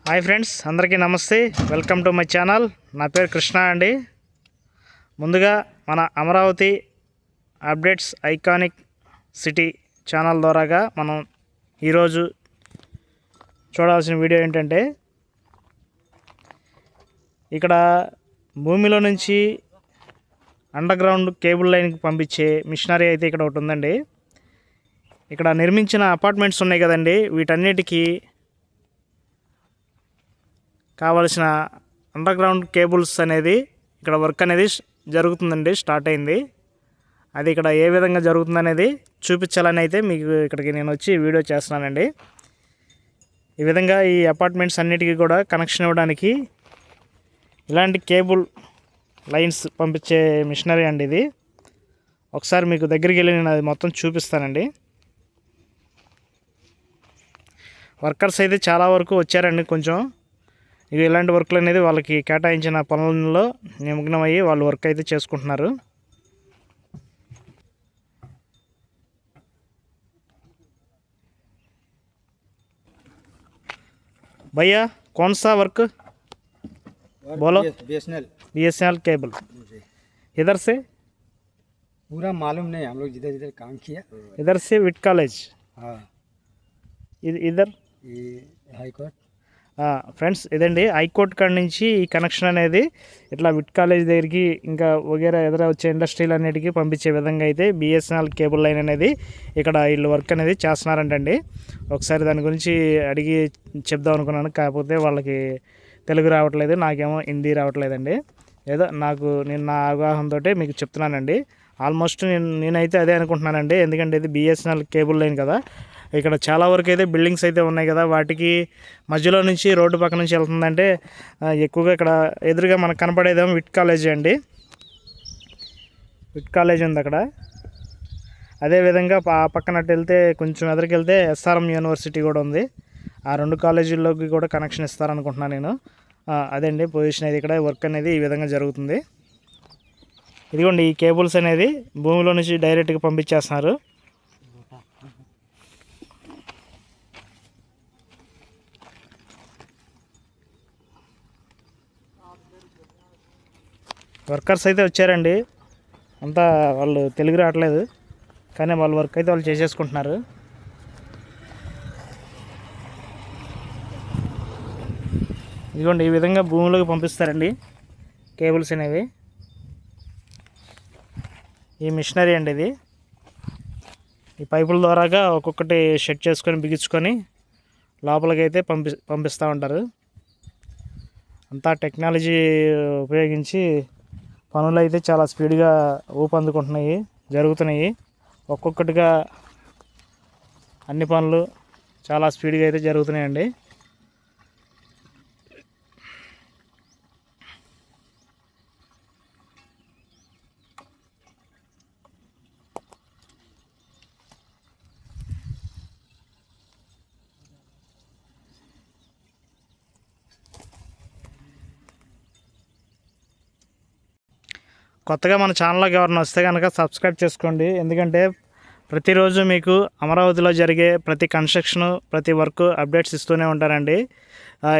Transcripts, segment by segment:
Hi friends, అందరికీ నమస్తే. Welcome to my channel. నా పేరు కృష్ణ అండి. ముందుగా మన Amaravati updates iconic city channel ద్వారాగా మనం ఈరోజు చూడాల్సిన వీడియో ఏంటంటే, ఇక్కడ భూమిలో నుంచి అండర్ గ్రౌండ్ కేబుల్ లైన్కి పంపించే మిషనరీ అయితే ఇక్కడ ఒకటి ఉందండి. ఇక్కడ నిర్మించిన అపార్ట్మెంట్స్ ఉన్నాయి కదండి, వీటన్నిటికీ కావలసిన అండర్ గ్రౌండ్ కేబుల్స్ అనేది ఇక్కడ వర్క్ అనేది జరుగుతుందండి, స్టార్ట్ అయింది. అది ఇక్కడ ఏ విధంగా జరుగుతుందనేది చూపించాలని అయితే మీకు ఇక్కడికి నేను వచ్చి వీడియో చేస్తున్నానండి. ఈ విధంగా ఈ అపార్ట్మెంట్స్ అన్నిటికీ కూడా కనెక్షన్ ఇవ్వడానికి ఇలాంటి కేబుల్ లైన్స్ పంపించే మిషనరీ అండి ఇది. ఒకసారి మీకు దగ్గరికి వెళ్ళి నేను అది మొత్తం చూపిస్తానండి. వర్కర్స్ అయితే చాలా వరకు వచ్చారండి. కొంచెం ఇవి ఇలాంటి వర్క్లు అనేది వాళ్ళకి కేటాయించిన పనులలో నిమగ్నమయ్యి వాళ్ళు వర్క్ అయితే చేసుకుంటున్నారు. भैया कौन सा वर्क बोलो? BSNL cable. इधर से पूरा मालूम नहीं, हम लोग जिधर जिधर काम किया. इधर से विट कॉलेज. हाँ, इधर ये हाई कोर्ट. ఫ్రెండ్స్, ఇదండి హైకోర్ట్ కాడ నుంచి ఈ కనెక్షన్ అనేది ఇట్లా విట్ కాలేజ్ దగ్గరికి ఇంకా వగేరా ఎదుర వచ్చే ఇండస్ట్రీలు అన్నిటికీ పంపించే విధంగా అయితే బిఎస్ఎన్ఎల్ కేబుల్ లైన్ అనేది ఇక్కడ వీళ్ళు వర్క్ అనేది చేస్తున్నారంటండి. ఒకసారి దాని గురించి అడిగి చెప్దాం అనుకున్నాను, కాకపోతే వాళ్ళకి తెలుగు రావట్లేదు, నాకేమో హిందీ రావట్లేదండి. ఏదో నేను నా అవగాహనతో మీకు చెప్తున్నానండి. ఆల్మోస్ట్ నేనైతే అదే అనుకుంటున్నానండి. ఎందుకంటే ఇది బిఎస్ఎన్ఎల్ కేబుల్ లైన్ కదా, ఇక్కడ చాలా వరకు అయితే బిల్డింగ్స్ అయితే ఉన్నాయి కదా, వాటికి మధ్యలో నుంచి రోడ్డు పక్క నుంచి వెళ్తుందంటే ఎక్కువగా ఇక్కడ ఎదురుగా మనకు కనపడేదేమో విట్ కాలేజీ అండి. విట్ కాలేజ్ ఉంది అక్కడ. అదేవిధంగా పక్కనట్టు వెళ్తే కొంచెం ఎదురుకి వెళ్తే ఎస్ఆర్ఎం యూనివర్సిటీ కూడా ఉంది. ఆ రెండు కాలేజీల్లోకి కూడా కనెక్షన్ ఇస్తారనుకుంటున్నాను నేను. అదండి పొజిషన్ అయితే. ఇక్కడ వర్క్ అనేది ఈ విధంగా జరుగుతుంది. ఇదిగోండి, ఈ కేబుల్స్ అనేది భూమిలో నుంచి డైరెక్ట్గా పంపించేస్తున్నారు. వర్కర్స్ అయితే వచ్చారండి. అంతా వాళ్ళు తెలుగు రావట్లేదు, కానీ వాళ్ళ వర్క్ అయితే వాళ్ళు చేసేసుకుంటున్నారు. ఇదిగోండి, ఈ విధంగా భూమిలోకి పంపిస్తారండి కేబుల్స్ అనేవి. ఈ మిషనరీ అండి ఇది. ఈ పైపుల ద్వారాగా ఒక్కొక్కటి షెడ్ చేసుకొని బిగించుకొని లోపలికి అయితే పంపిస్తూ ఉంటారు. అంతా టెక్నాలజీ ఉపయోగించి పనులు అయితే చాలా స్పీడ్గా జరుగుతున్నాయి. ఒక్కొక్కటిగా అన్ని పనులు చాలా స్పీడ్గా అయితే జరుగుతున్నాయండి. కొత్తగా మన ఛానల్లోకి ఎవరైనా వస్తే కనుక సబ్స్క్రైబ్ చేసుకోండి. ఎందుకంటే ప్రతిరోజు మీకు అమరావతిలో జరిగే ప్రతి కన్స్ట్రక్షను, ప్రతి వర్క్ అప్డేట్స్ ఇస్తూనే ఉంటారండి.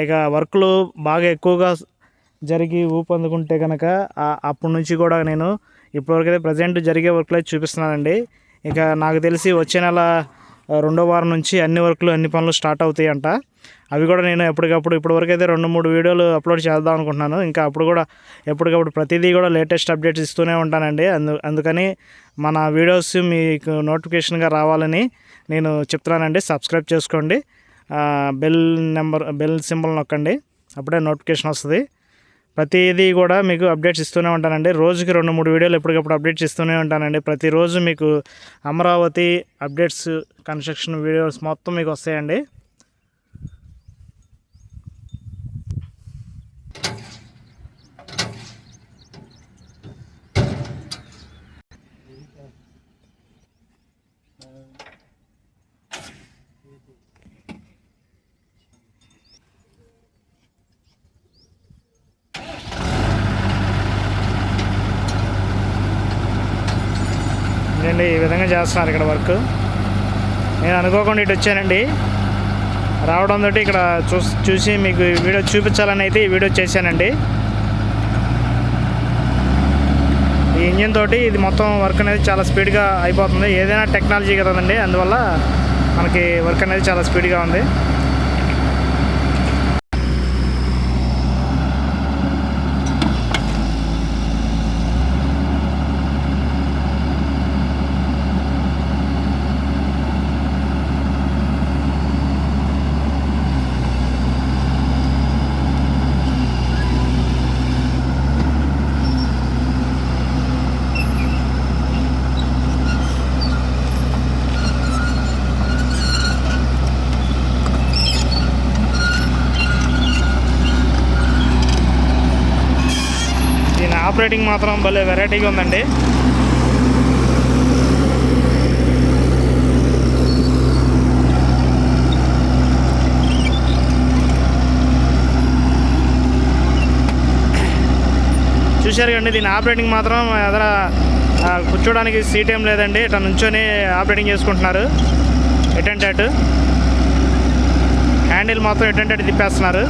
ఇక వర్క్లు బాగా ఎక్కువగా జరిగి ఊపందుకుంటే కనుక అప్పటి నుంచి కూడా నేను ఇప్పటివరకైతే ప్రజెంట్ జరిగే వర్క్లు అయితే చూపిస్తున్నానండి. ఇక నాకు తెలిసి వచ్చే నెల 2వ వారం నుంచి అన్ని పనులు స్టార్ట్ అవుతాయి అంట. అవి కూడా నేను ఇప్పటివరకు అయితే 2-3 వీడియోలు అప్లోడ్ చేద్దాం అనుకుంటున్నాను. ఇంకా అప్పుడు కూడా ఎప్పటికప్పుడు ప్రతిదీ కూడా లేటెస్ట్ అప్డేట్స్ ఇస్తూనే ఉంటానండి. అందుకని మన వీడియోస్ మీకు నోటిఫికేషన్గా రావాలని నేను చెప్తున్నానండి. సబ్స్క్రైబ్ చేసుకోండి, బెల్ సింబల్ నొక్కండి, అప్పుడే నోటిఫికేషన్ వస్తుంది. ప్రతిదీ కూడా మీకు అప్డేట్స్ ఇస్తూనే ఉంటానండి. రోజుకి 2-3 వీడియోలు ఎప్పటికప్పుడు అప్డేట్స్ ఇస్తూనే ఉంటానండి. ప్రతిరోజు మీకు అమరావతి అప్డేట్స్, కన్స్ట్రక్షన్ వీడియోస్ మొత్తం మీకు వస్తాయండి. ఈ విధంగా చేస్తున్నారు ఇక్కడ వర్క్. నేను అనుకోకుండా ఇటు వచ్చానండి. రావడంతో ఇక్కడ చూసి మీకు వీడియో చూపించాలని అయితే ఈ వీడియో చేశానండి. ఈ ఇంజిన్ తోటి ఇది మొత్తం వర్క్ అనేది చాలా స్పీడ్గా అయిపోతుంది. ఏదైనా టెక్నాలజీ కదండి, అందువల్ల మనకి వర్క్ అనేది చాలా స్పీడ్గా ఉంది. ఆపరేటింగ్ మాత్రం భలే వెరైటీగా ఉందండి. చూశారు కండి, దీని ఆపరేటింగ్ మాత్రం ఎదర కూర్చోడానికి సీట్ ఏం లేదండి, ఇట్లా నుంచొని ఆపరేటింగ్ చేసుకుంటున్నారు. ఎటంటే అటు హ్యాండిల్ మాత్రం ఎటంటే అటు తిప్పేస్తున్నారు.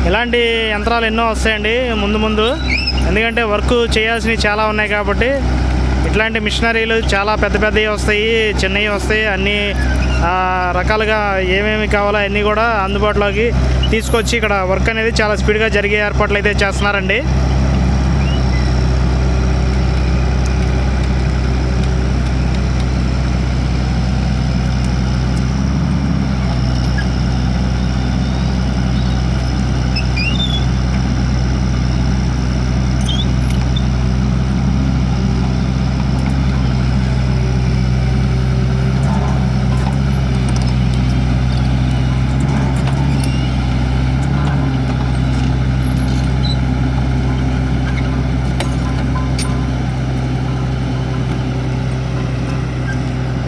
ఇలాంటి యంత్రాలు ఎన్నో వస్తాయండి ముందు, ఎందుకంటే వర్క్ చేయాల్సినవి చాలా ఉన్నాయి కాబట్టి ఇట్లాంటి మిషనరీలు చాలా పెద్దవి వస్తాయి, చిన్నవి వస్తాయి. అన్ని రకాలుగా ఏమేమి కావాలో అన్నీ కూడా అందుబాటులోకి తీసుకొచ్చి ఇక్కడ వర్క్ అనేది చాలా స్పీడ్గా జరిగే ఏర్పాట్లు అయితే చేస్తున్నారండి.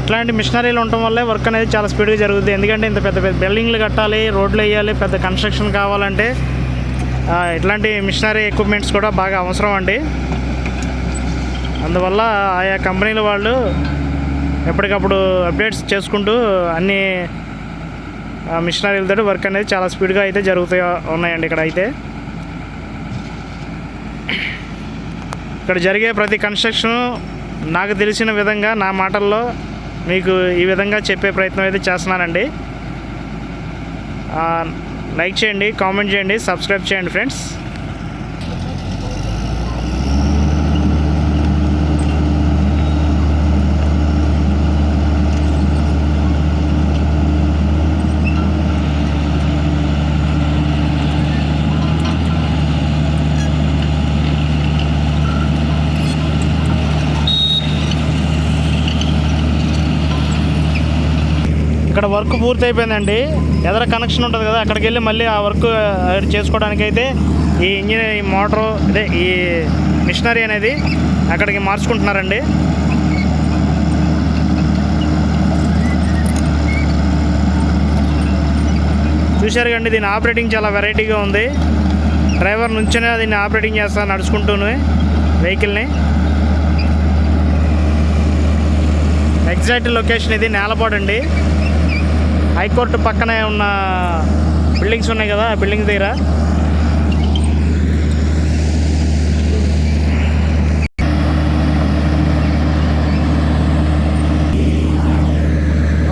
ఇట్లాంటి మిషనరీలు ఉండటం వల్లే వర్క్ అనేది చాలా స్పీడ్గా జరుగుతుంది. ఎందుకంటే ఇంత పెద్ద పెద్ద బిల్డింగ్లు కట్టాలి, రోడ్లు వేయాలి, పెద్ద కన్స్ట్రక్షన్ కావాలంటే ఇట్లాంటి మిషనరీ ఎక్విప్మెంట్స్ కూడా బాగా అవసరం అండి. అందువల్ల ఆయా కంపెనీల వాళ్ళు ఎప్పటికప్పుడు అప్డేట్స్ చేసుకుంటూ అన్ని మిషనరీలతో వర్క్ అనేది చాలా స్పీడ్గా అయితే జరుగుతూ ఉన్నాయండి. ఇక్కడ జరిగే ప్రతి కన్స్ట్రక్షన్ నాకు తెలిసిన విధంగా నా మాటల్లో మీకు ఈ విధంగా చెప్పే ప్రయత్నం అయితే చేస్తున్నానండి. లైక్ చేయండి, కామెంట్ చేయండి, సబ్స్క్రైబ్ చేయండి ఫ్రెండ్స్. ఇక్కడ వర్క్ పూర్తి అయిపోయిందండి. ఎదర కనెక్షన్ ఉంటుంది కదా, అక్కడికి వెళ్ళి మళ్ళీ ఆ వర్క్ చేసుకోవడానికి అయితే ఈ ఇంజిన్, ఈ మోటారు, అదే ఈ మిషనరీ అనేది అక్కడికి మార్చుకుంటున్నారండి. చూశారు కండి, దీని ఆపరేటింగ్ చాలా వెరైటీగా ఉంది. డ్రైవర్ నుంచనే దీన్ని ఆపరేటింగ్ చేస్తారు నడుచుకుంటూనే వెహికల్ని. ఎగ్జాక్ట్ లొకేషన్ ఇది నేలపాడు అండి. హైకోర్టు పక్కనే ఉన్న బిల్డింగ్స్ ఉన్నాయి కదా, ఆ బిల్డింగ్ దగ్గర.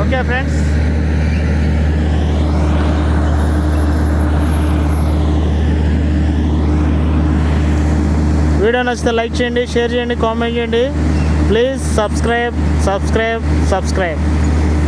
ఓకే ఫ్రెండ్స్, వీడియో నచ్చితే లైక్ చేయండి, షేర్ చేయండి, కామెంట్ చేయండి. Please subscribe.